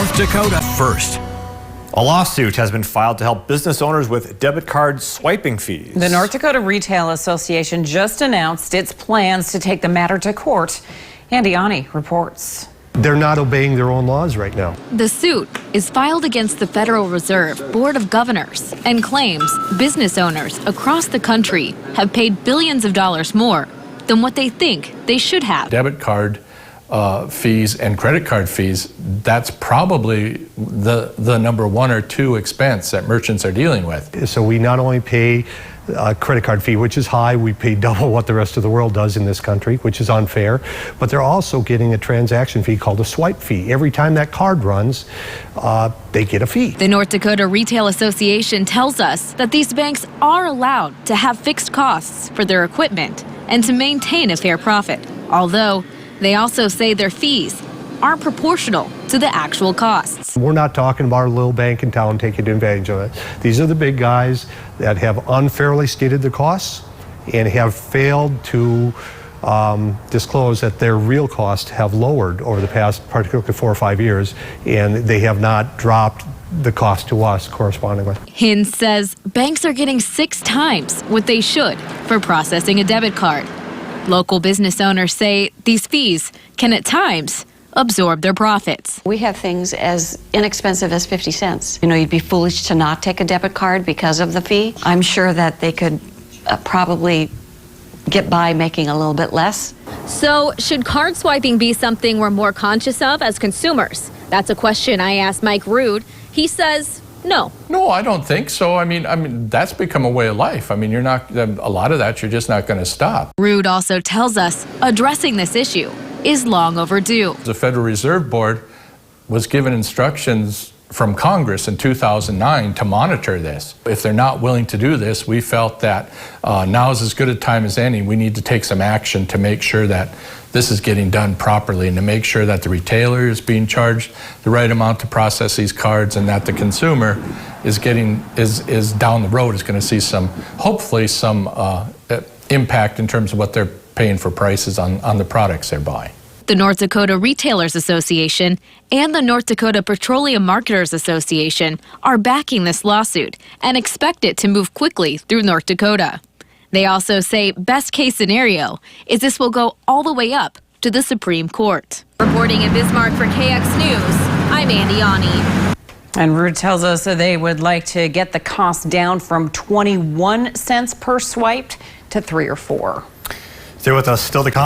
North Dakota first. A lawsuit has been filed to help business owners with debit card swiping fees. The North Dakota Retail Association just announced its plans to take the matter to court. Andy Ani reports. They're not obeying their own laws right now. The suit is filed against the Federal Reserve Board of Governors and claims business owners across the country have paid billions of dollars more than what they think they should have. Debit card fees and credit card fees, that's probably the number one or two expense that merchants are dealing with. So we not only pay a credit card fee, which is high, we pay double what the rest of the world does in this country, which is unfair, but they're also getting a transaction fee called a swipe fee. Every time that card runs, they get a fee. The North Dakota Retail Association tells us that these banks are allowed to have fixed costs for their equipment and to maintain a fair profit, although they also say their fees aren't proportional to the actual costs. We're not talking about a little bank in town taking advantage of it. These are the big guys that have unfairly stated the costs and have failed to disclose that their real costs have lowered over the past, particularly 4 or 5 years, and they have not dropped the cost to us correspondingly. Hinn says banks are getting 6 times what they should for processing a debit card. Local business owners say these fees can at times absorb their profits. We have things as inexpensive as 50 cents. You know, you'd be foolish to not take a debit card because of the fee. I'm sure that they could probably get by making a little bit less. So should card swiping be something we're more conscious of as consumers? That's a question I asked Mike Rood. He says no. No, I don't think so. I mean, that's become a way of life. I mean, you're not, a lot of that you're just not going to stop. Rood also tells us addressing this issue is long overdue. The Federal Reserve Board was given instructions from Congress in 2009 to monitor this. If they're not willing to do this, we felt that now is as good a time as any. We need to take some action to make sure that this is getting done properly and to make sure that the retailer is being charged the right amount to process these cards and that the consumer is getting, is down the road is going to see some, hopefully some impact in terms of what they're paying for prices on the products they're buying. The North Dakota Retailers Association and the North Dakota Petroleum Marketers Association are backing this lawsuit and expect it to move quickly through North Dakota. They also say best case scenario is this will go all the way up to the Supreme Court. Reporting in Bismarck for KX News, I'm Andy Ani. And Rood tells us that they would like to get the cost down from 21 cents per swiped to 3 or 4. Stay with us. Still to come.